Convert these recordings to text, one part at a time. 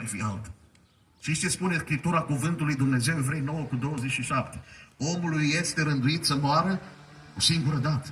mai fi altă. Știți ce spune Scriptura cuvântului Dumnezeu, Evrei 9:27? Omului este rânduit să moară o singură dată.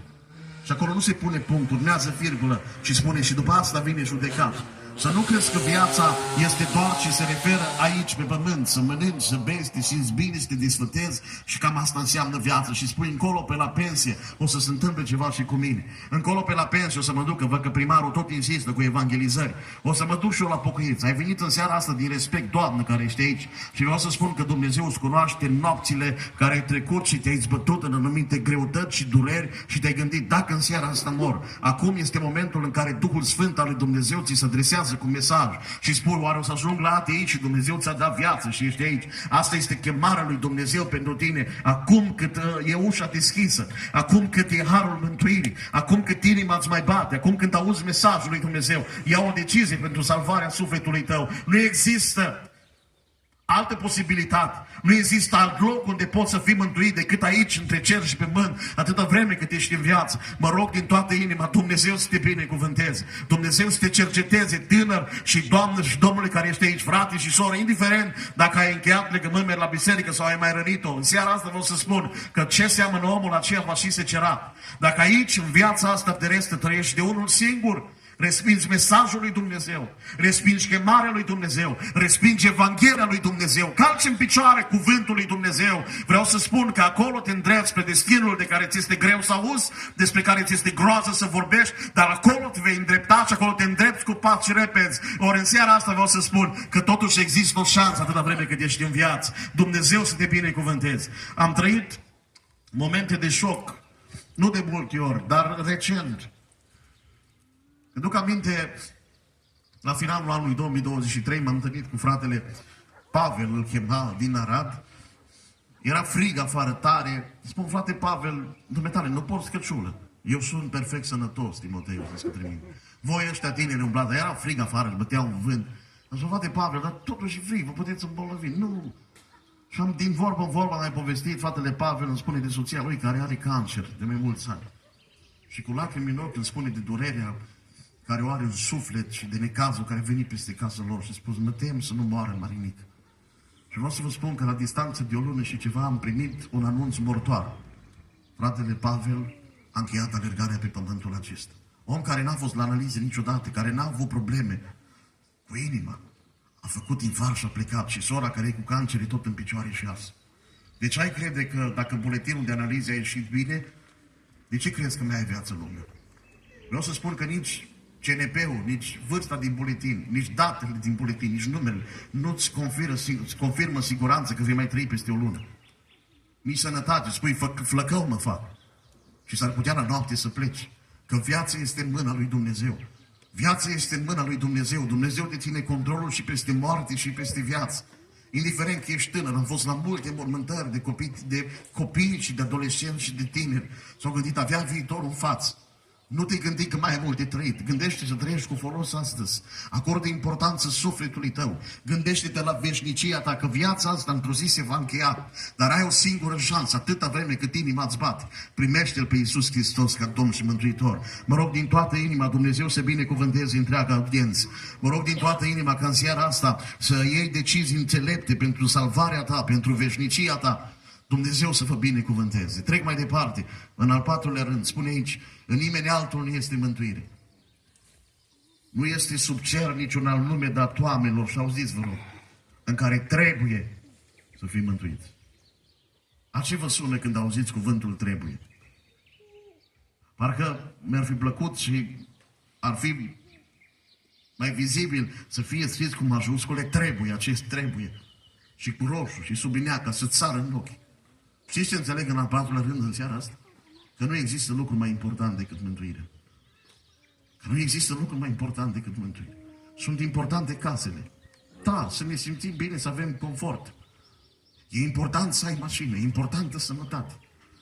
Și acolo nu se pune punct, urmează virgulă și spune și după asta vine judecat. Să nu crezi că viața este doar ce se referă aici pe pământ, să mănânci, să bei, să te simți bine, să te desfătezi și cam asta înseamnă viață. Și spui încolo pe la pensie o să se întâmple ceva și cu mine. Încolo pe la pensie o să mă duc, că văd că primarul tot insistă cu evangelizări. O să mă duc și eu la pocăiță. Ai venit în seara asta din respect, Doamnă, care ești aici. Și vreau să spun că Dumnezeu îți cunoaște nopțile care ai trecut și te-ai zbătut în anumite greutăți și dureri și te-ai gândit, dacă în seara asta mor, acum este momentul în care Duhul Sfânt al lui Dumnezeu ți se adresează cu mesaj și spui, oare o să ajung la atei și Dumnezeu ți-a dat viață și ești aici. Asta este chemarea lui Dumnezeu pentru tine. Acum cât e ușa deschisă, acum cât e harul mântuirii, acum cât inima îți mai bate, acum când auzi mesajul lui Dumnezeu, ia o decizie pentru salvarea sufletului tău. Nu există altă posibilitate. Nu există alt loc unde poți să fii mântuit decât aici, între cer și pământ, atâta vreme cât ești în viață. Mă rog din toată inima, Dumnezeu să te binecuvânteze. Dumnezeu să te cerceteze, tânăr și doamnă și domnule care ești aici, frate și soră, indiferent dacă ai încheiat legământ, mergi la biserică sau ai mai rănit-o. În seara asta vreau să spun că ce seamănă omul, aceea va și secerat. Dacă aici, în viața asta terestră, trăiești de unul singur, respingi mesajul lui Dumnezeu, respingi chemarea lui Dumnezeu, respingi Evanghelia lui Dumnezeu, calci în picioare cuvântul lui Dumnezeu. Vreau să spun că acolo te îndrepți spre destinul de care ți este greu să auzi, despre care ți este groază să vorbești, dar acolo te vei îndrepta și acolo te îndrepți cu pași și repezi. Ori în seara asta vreau să spun că totuși există o șansă atâta vreme cât ești în viață. Dumnezeu să te binecuvânteze. Am trăit momente de șoc, nu de multe ori, dar recent. Îmi duc aminte, la finalul anului 2023 m-am întâlnit cu fratele Pavel, îl chema, din Arad. Era frig afară tare. Spun, frate Pavel, dumneavoastră, nu porți căciulă. Eu sunt perfect sănătos, Timoteu, să către mine. Voi ăștia tineri umblați, dar era frig afară, își băteau în vânt. Am spus, frate Pavel, dar totuși e frig, vă puteți îmbolnăvi. Nu. Și am din vorbă în vorbă mai povestit, fratele Pavel îmi spune de soția lui care are cancer de mai mulți ani. Și cu lacrimi în ochi îmi spune de durerea care o are în suflet și de necazul care a venit peste casa lor și a spus, mă tem să nu moară Marinic. Și vreau să vă spun că la distanță de o lună și ceva am primit un anunț mortoar. Fratele Pavel a încheiat alergarea pe pământul acesta. Om care n-a fost la analize niciodată, care n-a avut probleme cu inima. A făcut infarct și a plecat și sora care e cu cancer e tot în picioare și azi. Deci ai crede că dacă buletinul de analize a ieșit bine, de ce crezi că mai ai viață lungă? Vreau să spun că nici CNP-ul, nici vârsta din buletin, nici datele din buletin, nici numele nu-ți confirmă siguranță că vei mai trăi peste o lună. Nici sănătate, spui, flăcău mă fac. Și s-ar putea la noapte să pleci. Că viața este în mâna lui Dumnezeu. Viața este în mâna lui Dumnezeu. Dumnezeu te ține controlul și peste moarte și peste viață. Indiferent că ești tânăr, am fost la multe mormântări de copii și de adolescenți și de tineri. S-au gândit, avea viitorul în față. Nu te gândi că mai ai mult de trăit. Gândește să trăiești cu folos astăzi. Acordă importanță sufletului tău. Gândește-te la veșnicia ta, că viața asta într-o zi se va încheia. Dar ai o singură șansă, atâta vreme cât inima îți bate. Primește-L pe Iisus Hristos ca Domn și Mântuitor. Mă rog din toată inima, Dumnezeu să binecuvânteze întreaga audiență. Mă rog din toată inima ca în seara asta să iei decizii înțelepte pentru salvarea ta, pentru veșnicia ta. Dumnezeu să vă binecuvânteze. Trec mai departe. În al patrulea rând, spune aici, în nimeni altul nu este mântuire. Nu este sub cer niciun alt nume dat oamenilor, și auziți, vă rog, în care trebuie să fii mântuiți. A ce vă sună când auziți cuvântul trebuie? Parcă mi-ar fi plăcut și ar fi mai vizibil să fie scris cu majuscule trebuie, acest trebuie. Și cu roșu și subliniat ca să-ți sară în ochi. Știți ce înțeleg în al patrulea rând în seara asta? Că nu există lucru mai important decât mântuirea. Că nu există lucru mai important decât mântuirea. Sunt importante casele. Da, să ne simțim bine, să avem confort. E important să ai mașină, e importantă sănătate.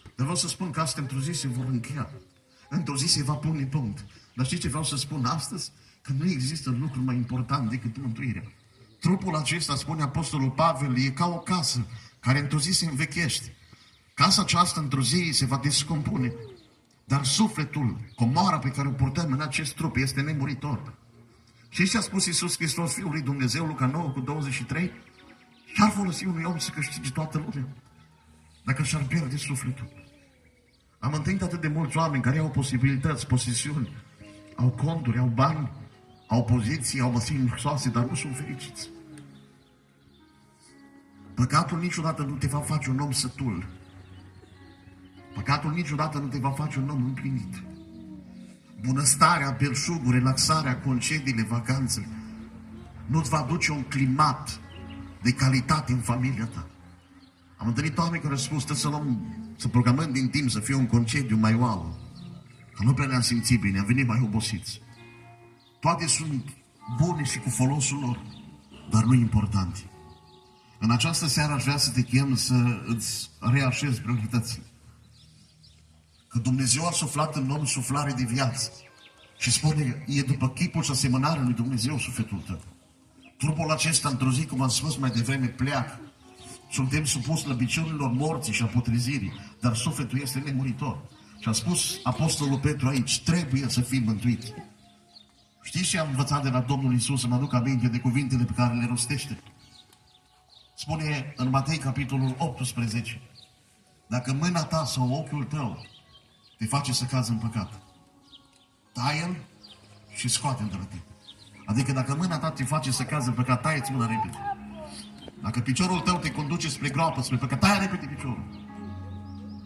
Dar vreau să spun că astea într-o zi se vor încheia. Într-o zi se va pune punct. Dar știți ce vreau să spun astăzi? Că nu există lucru mai important decât mântuirea. Trupul acesta, spune Apostolul Pavel, e ca o casă care într-o zi se învechește. Casa aceasta într-o zi se va descompune. Dar sufletul, comoara pe care o purtăm în acest trup este nemuritor. Și ce a spus Iisus Hristos, Fiul lui Dumnezeu, Luca 9:23? Ce-ar folosi unui om să câștige toată lumea dacă și-ar pierde sufletul? Am întâlnit atât de mulți oameni care au posibilități, posesiuni, au conturi, au bani, au poziții, au măsini luxoase, dar nu sunt fericiți. Păcatul niciodată nu te va face un om sătul. Păcatul niciodată nu te va face un om împlinit. Bunăstarea, belșugul, relaxarea, concediile, vacanțele nu-ți va aduce un climat de calitate în familia ta. Am întâlnit oameni care au spus să programăm din timp să fie un concediu mai wow. Că nu prea ne-am simțit bine, am venit mai obosiți. Toate sunt bune și cu folosul lor, dar nu importante. În această seară aș vrea să te chem să îți reașezi prioritățile. Că Dumnezeu a suflat în om suflare de viață. Și spune, e după chipul și asemănarea lui Dumnezeu sufletul tău. Trupul acesta, într-o zi, cum am spus mai devreme, pleacă. Suntem supuși slăbiciunilor morții și a putrezirii, dar sufletul este nemuritor. Și a spus Apostolul Petru aici, trebuie să fii mântuit. Știți ce am învățat de la Domnul Iisus, să mă aduc aminte de cuvintele pe care le rostește? Spune în Matei, capitolul 18, dacă mâna ta sau ochiul tău te face să cazi în păcat, taie-l și scoate-l de la tine. Adică dacă mâna ta te face să cazi în păcat, taie-ți mâna repede. Dacă piciorul tău te conduce spre groapă, spre păcat, taie repede piciorul.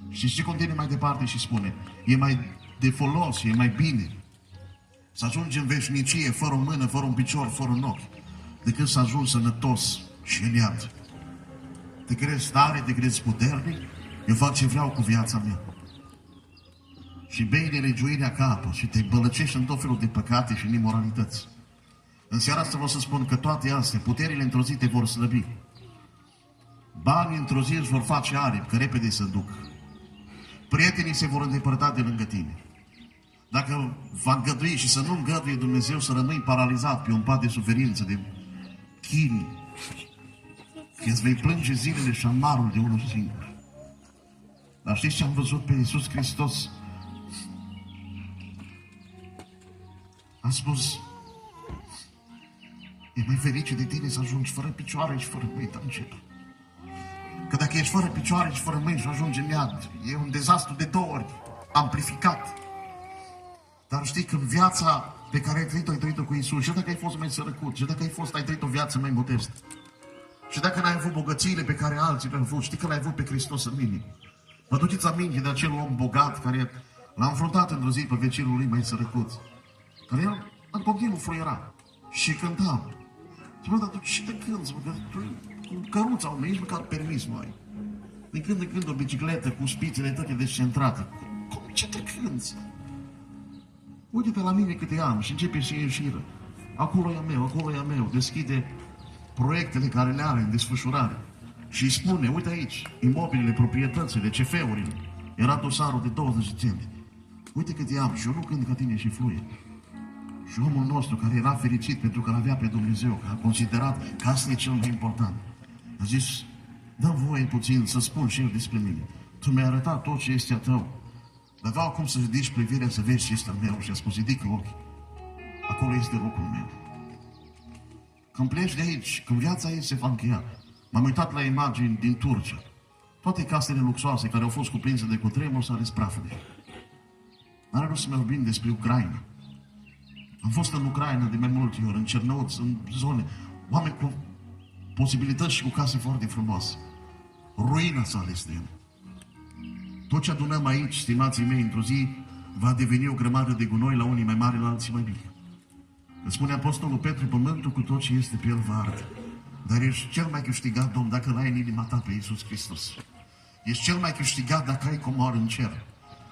Și ce continue mai departe și spune, e mai de folos, e mai bine să ajungi în veșnicie fără o mână, fără un picior, fără un ochi, decât să ajungi sănătos și în iad. Te crezi tare, te crezi puternic, eu fac ce vreau cu viața mea. Și bei nelegiuirea capă și te bălăcești în tot felul de păcate și în imoralități. În seara asta vreau să spun că toate astea, puterile într-o zi te vor slăbi. Banii într-o zi își vor face aripi, că repede se duc. Prietenii se vor îndepărta de lângă tine. Dacă va îngădui și să nu îngăduie Dumnezeu să rămâi paralizat pe un pat de suferință, de chin, că îți vei plânge zilele și amarul de unul singur. Dar știți ce am văzut pe Iisus Hristos? A spus, e mai ferice de tine să ajungi fără picioare și fără mâini în cer. Că dacă ești fără picioare și fără mâini și ajungi în iad, e un dezastru de 2 ori, amplificat. Dar știi că în viața pe care ai trăit-o cu Iisus, și dacă ai fost mai sărăcut, și dacă ai trăit o viață mai modestă, și dacă n-ai avut bogățiile pe care alții le-au avut, știi că l-ai avut pe Hristos în mine. Vă duceți aminte de acel om bogat care l-a înfruntat într-o zi pe vecinul lui mai sărăcut, care el în continuu fluiera și cânta. Și mă, dar tu ce te cânti, mă, că tu cu căruța, mă, nici măcar permis nu ai. Din când în când o bicicletă cu spițele toate descentrate. Cum, ce te cânti? Uite-te la mine câte am și începe și ieșire. Acolo e a meu, acolo e a meu. Deschide proiectele care le are în desfășurare. Și îi spune, uite aici, imobilele, proprietățile, CF-urile. Era dosarul de 20 de centi. Uite câte am și eu nu cânt ca tine și fluie. Și omul nostru care era fericit pentru că l-avea pe Dumnezeu, că a considerat că asta e cel mai important, a zis, dă-mi voie puțin să spun și eu despre mine. Tu mi-ai arătat tot ce este a tău. Dar vreau acum să ridici privirea să vezi ce este al meu. Și a spus, ridică ochii. Acolo este locul meu. Când pleci de aici, când viața ei se va încheia, m-am uitat la imagini din Turcia. Toate casele luxoase care au fost cuprinse de cutremur s-au desprafă deja. N-are rost să mi vorbim despre Ucraina. Am fost în Ucraina de mai multe ori, în Cernăuț, în zone, oameni cu posibilități și cu case foarte frumoase. Ruina s-a ales de el. Tot ce adunăm aici, stimații mei, într-o zi, va deveni o grămadă de gunoi, la unii mai mari, la alții mai mici. Îți spune Apostolul Petru, pământul cu tot ce este pe el va arde. Dar ești cel mai câștigat, Domn, dacă l-ai în inima ta pe Iisus Hristos. Ești cel mai câștigat dacă ai comori în cer.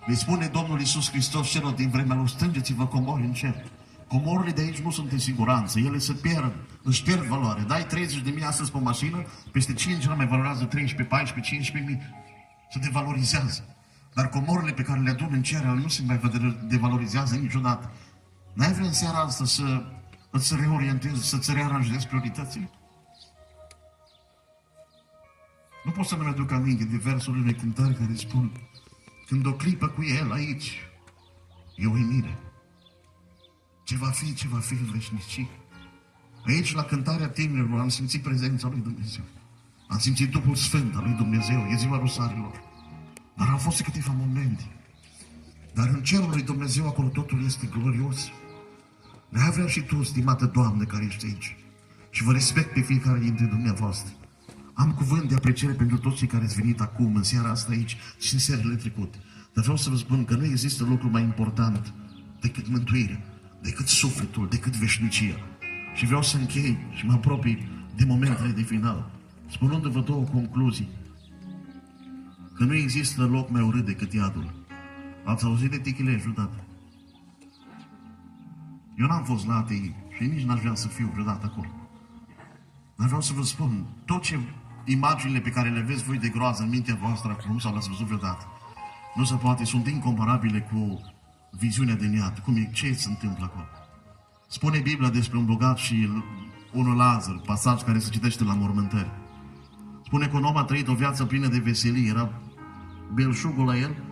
Le spune Domnul Iisus Hristos celor din vremea lui, strângeți-vă comori în cer. Comorile de aici nu sunt în siguranță, ele se pierd, își pierd valoare. Dai 30.000 astăzi pe mașină, peste 5 ani mai valorează 13, 14, 15.000. Se devalorizează. Dar comorile pe care le adun în cer, nu se mai devalorizează niciodată. N-ai vrea în seara asta să îți reorientezi, să-ți rearanjezi prioritățile? Nu pot să nu-mi aduc aminte de versul unei cântări care spun, când o clipă cu el aici, e uimire. Ce va fi în veșnicie. Aici, la cântarea tinerilor, am simțit prezența lui Dumnezeu. Am simțit Duhul Sfânt al lui Dumnezeu. E ziua rosarilor. Dar au fost câteva momente. Dar în cerul lui Dumnezeu, acolo totul este glorios. Ne-ai vrea și tu, stimată Doamne, care ești aici. Și vă respect pe fiecare dintre dumneavoastră. Am cuvânt de apreciere pentru toți cei care ați venit acum, în seara asta aici și în serile trecute. Dar vreau să vă spun că nu există lucru mai important decât mântuirea, decât sufletul, decât veșnicia. Și vreau să închei și mă apropii de momentele de final, spunându-vă două concluzii. Că nu există loc mai urât decât iadul. Ați auzit de Tichilești vreodată? Eu n-am fost la ATI și nici n-aș vrea să fiu vreodată acolo. Dar vreau să vă spun, tot ce imaginile pe care le veți voi de groază în mintea voastră acum sau l-ați văzut vreodată, nu se poate, sunt incomparabile cu viziunea din iad. Ce se întâmplă acolo? Spune Biblia despre un bogat și unul Lazar, pasaj care se citește la mormântări. Spune că un om a trăit o viață plină de veselie, era belșugul la el,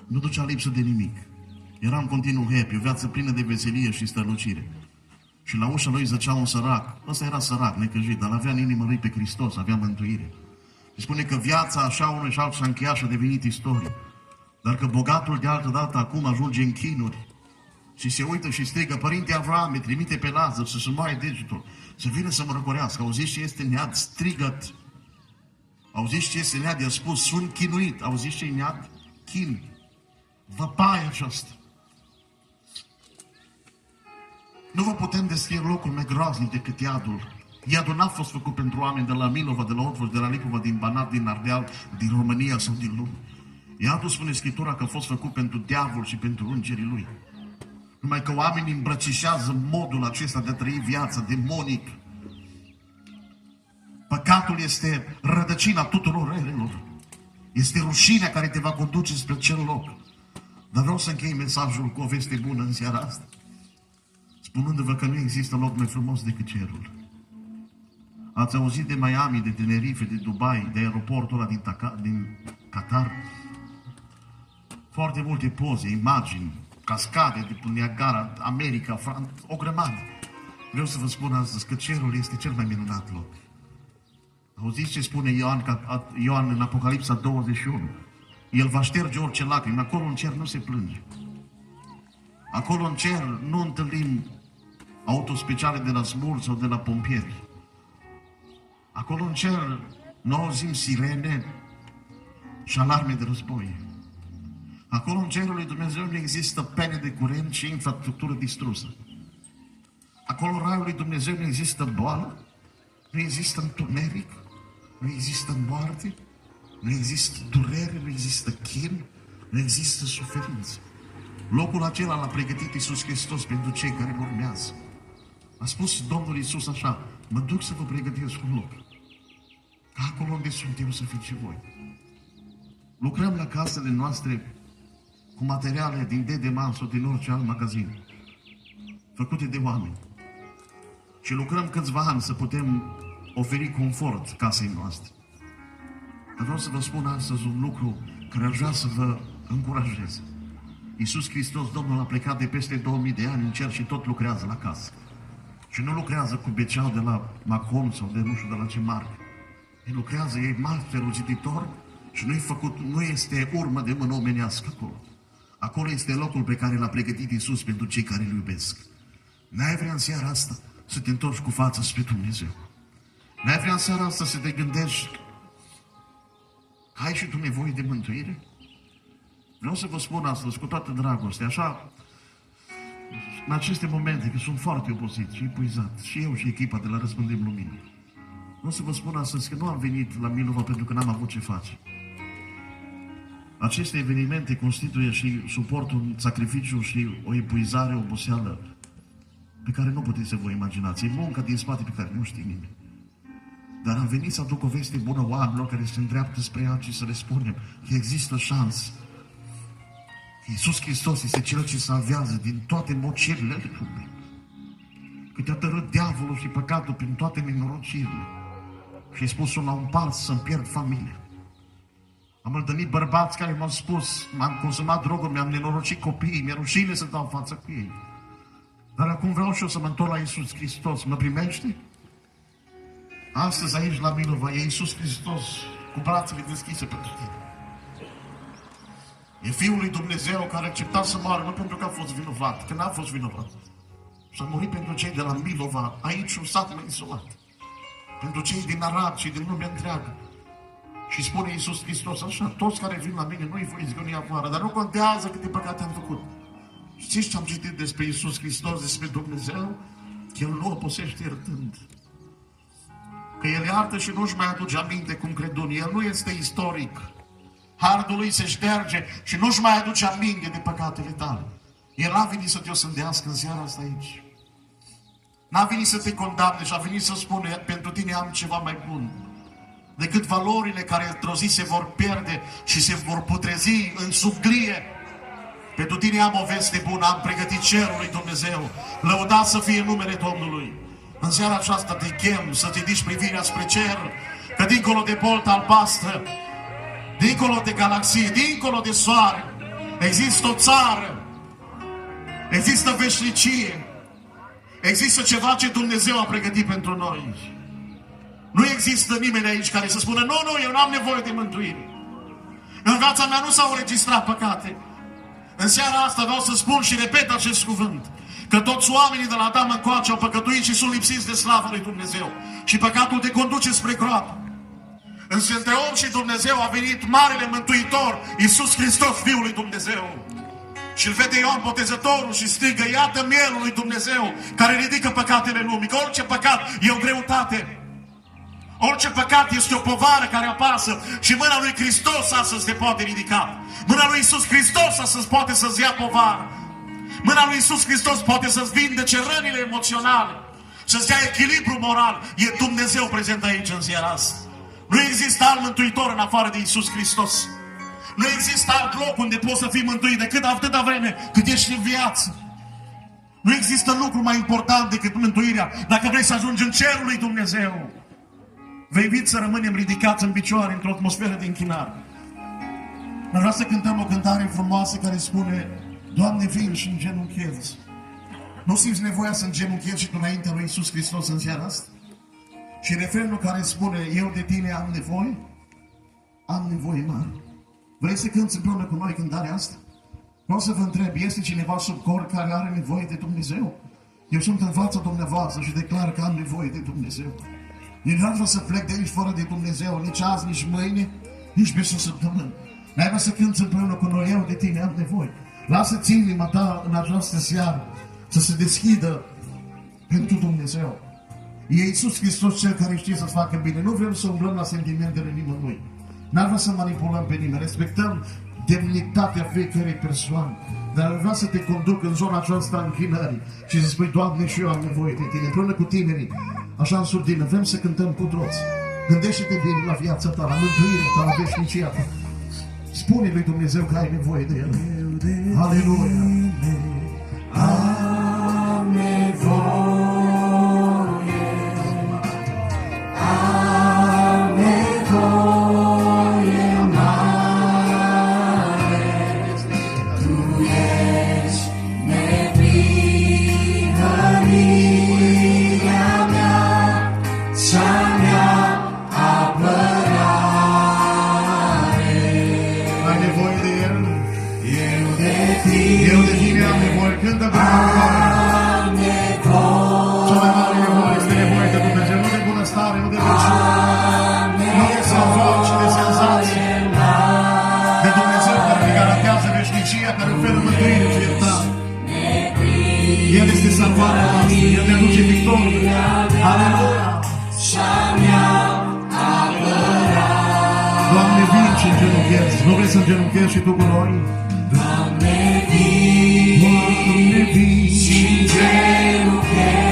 nu ducea lipsă de nimic. Era în continuu happy, o viață plină de veselie și strălucire. Și la ușa lui zăcea un sărac. Ăsta era sărac, necăjit, dar avea în inima lui pe Hristos, avea mântuire. Și spune că viața așa unul și altul s-a încheiat și a devenit istorie. Dar că bogatul de altă dată acum ajunge în chinuri și se uită și strigă: Părinte Avram, îi trimite pe Lazar să-și moaie degetul, să vină să mă răcorească. Auziți ce este nead? Strigăt. Auziți ce este nead? I-a spus: sunt chinuit. Auziți ce e nead? Chin. Văpaia aceasta. Nu vă putem descrie locul mai groaznic decât iadul. Iadul n-a fost făcut pentru oameni de la Milova, de la Otvoș, de la Lipova, din Banat, din Ardeal, din România sau din lume. Iadul, spune Scriptura, că a fost făcut pentru diavol și pentru îngerii lui. Numai că oamenii îmbrățișează modul acesta de a trăi viața demonic. Păcatul este rădăcina tuturor relelor. Este rușinea care te va conduce spre cel loc. Dar vreau să închei mesajul cu o veste bună în seara asta, spunându-vă că nu există loc mai frumos decât cerul. Ați auzit de Miami, de Tenerife, de Dubai, de aeroportul ăla din Qatar? Foarte multe poze, imagini, cascade de Niagara, America, o grămadă. Vreau să vă spun astăzi că cerul este cel mai minunat loc. Auziți ce spune Ioan în Apocalipsa 21? El va șterge orice lacrimă. Acolo în cer nu se plânge. Acolo în cer nu întâlnim autospeciale de la smurți sau de la pompieri. Acolo în cer nu auzim sirene și alarme de război. Acolo în cerul lui Dumnezeu nu există pene de curent și infrastructură distrusă. Acolo în raiul lui Dumnezeu nu există boală, nu există întuneric, nu există moarte, nu există durere, nu există chin, nu există suferință. Locul acela l-a pregătit Iisus Hristos pentru cei care îl urmează. A spus Domnul Iisus așa: mă duc să vă pregătesc un loc, ca acolo unde sunt eu să fiți și voi. Lucrăm la casele noastre cu materiale din Dedeman sau din orice alt magazin, făcute de oameni. Și lucrăm câțiva ani să putem oferi confort casei noastre. Dar vreau să vă spun astăzi un lucru care aș vrea să vă încurajez. Iisus Hristos, Domnul, a plecat de peste 2000 de ani în cer și tot lucrează la casă. Și nu lucrează cu beceau de la Macon sau de nu știu de la ce marcă. El lucrează, e masterul ziditor și nu este urmă de mână omenească acolo. Acolo este locul pe care l-a pregătit Iisus pentru cei care îl iubesc. N-ai vrea în seara asta să te întorci cu fața spre Dumnezeu? N-ai vrea în seara asta să te gândești că ai și tu nevoie de mântuire? Vreau să vă spun astăzi cu toată dragostea, așa, în aceste momente, că sunt foarte obosit și epuizat, și eu și echipa de la Răspândim Lumină. Vreau să vă spun astăzi că nu am venit la Milova pentru că n-am avut ce face. Aceste evenimente constituie și suportul un sacrificiu și o epuizare, o oboseală pe care nu puteți să vă imaginați. E munca din spate pe care nu știe nimeni. Dar am venit să aduc o veste bună oamenilor care se îndreaptă spre ea și să le spunem că există șansă. Iisus Hristos este Cel ce salvează din toate mocirile lumii. Că te-a tărât diavolul și păcatul prin toate nenorocirile. Și ai spus-o la un pas să-mi pierd familia. Am întâlnit bărbați care m-au spus: m-am consumat droguri, mi-am nenorocit copiii, mi-e rușine să dau față cu ei. Dar acum vreau și eu să mă întorc la Iisus Hristos. Mă primește? Astăzi aici la Milova e Iisus Hristos cu brațele deschise pentru tine. E Fiul lui Dumnezeu care a acceptat să moară nu pentru că a fost vinovat, că n-a fost vinovat. Și a murit pentru cei de la Milova, aici un sat mai izolat. Pentru cei din Arad și din lumea întreagă. Și spune Iisus Hristos așa, toți care vin la mine nu-i voi izgoni afară, dar nu contează câte păcate am făcut. Știți ce am citit despre Iisus Hristos, despre Dumnezeu? Că El nu obosește iertând. Că El iartă și nu-și mai aduce aminte cum cred unii. El nu este istoric. Hardul lui se șterge și nu-și mai aduce aminte de păcatele tale. El a venit să te osândească în seara asta aici. N-a venit să te condamne și a venit să spune, pentru tine am ceva mai bun decât valorile care într-o zi se vor pierde și se vor putrezi în subglie. Pentru tine am o veste bună, am pregătit cerul lui Dumnezeu. Lăudat să fie numele Domnului. În seara aceasta te chem să te ridici privirea spre cer, că dincolo de bolta albastră, dincolo de galaxie, dincolo de soare, există o țară, există veșnicie, există ceva ce Dumnezeu a pregătit pentru noi. Nu există nimeni aici care să spună, nu, eu n-am nevoie de mântuire. În viața mea nu s-au înregistrat păcate. În seara asta vreau să spun și repet acest cuvânt, că toți oamenii de la Adam încoace au păcătuit și sunt lipsiți de slavă lui Dumnezeu. Și păcatul te conduce spre groapă. Însă între om și Dumnezeu a venit Marele Mântuitor, Iisus Hristos, Fiul lui Dumnezeu. Și îl vede Ioan Botezătorul și strigă, iată mielul lui Dumnezeu care ridică păcatele lumii. Că orice păcat e o greutate. Orice păcat este o povară care apasă și mâna lui Hristos astăzi te poate ridica. Mâna lui Iisus Hristos astăzi poate să-ți ia povară. Mâna lui Iisus Hristos poate să-ți vindece rănile emoționale, să-ți dea echilibru moral. E Dumnezeu prezent aici în seara asta. Nu există alt mântuitor în afară de Iisus Hristos. Nu există alt loc unde poți să fii mântuit decât atâta vreme cât ești în viață. Nu există lucru mai important decât mântuirea. Dacă vrei să ajungi în cerul lui Dumnezeu, vă invit să rămânem ridicați în picioare într-o atmosferă de închinare. Vreau să cântăm o cântare frumoasă care spune, Doamne, vin și îngenunchez. Nu simți nevoia să îngenunchez și tu înaintea lui Iisus Hristos în seara asta? Și refrenul care spune, eu de tine am nevoie? Am nevoie mare. Vrei să cânți împreună cu noi cântarea asta? Vreau să vă întreb, este cineva sub cor care are nevoie de Dumnezeu? Eu sunt în fața dumneavoastră și declar că am nevoie de Dumnezeu. Eu nu vreau să plec de aici fără de Dumnezeu, nici azi, nici mâine, nici peste o săptămână. N-ai vrea să cânți împreună cu noi, eu de tine am nevoie. Lasă-ți inima ta în această seară să se deschidă pentru Dumnezeu. E Iisus Hristos cel care știe să-ți facă bine. Nu vrem să umblăm la sentimentele nimănui. N-ar vrea să manipulăm pe nimeni. Respectăm demnitatea fiecărei persoane. Dar vreau să te conduc în zona aceasta închinării și să spui, Doamne, și eu am nevoie de tine. Împreună cu tinerii, așa în surdină, vrem să cântăm cu toți. Gândește-te bine la viața ta, la mântuirea ta, la veșnicia ta. Spune lui Dumnezeu că ai nevoie de El. Aleluia! Am nevoie, am nevoie mare, Tu ești neprihănirea mea, cea mea apărare. Ai nevoie de El? Eu de tine, Eu de tine am nevoie. Cântă pe am nevoie. cea mai mare nevoie este nevoie de Dumnezeu. Nu de bunăstare, nu de rugăciune, nu de salvat și de senzație. De Dumnezeu care ne garantează veșnicia, care oferă mântuire și iertare. El este salvarea noastră. El ne aduce victorie. Aleluia! Doamne, vin și îngenunchez. Nu vrei să îngenunchez și Tu cu noi? Doamne, vii și îngenunchez.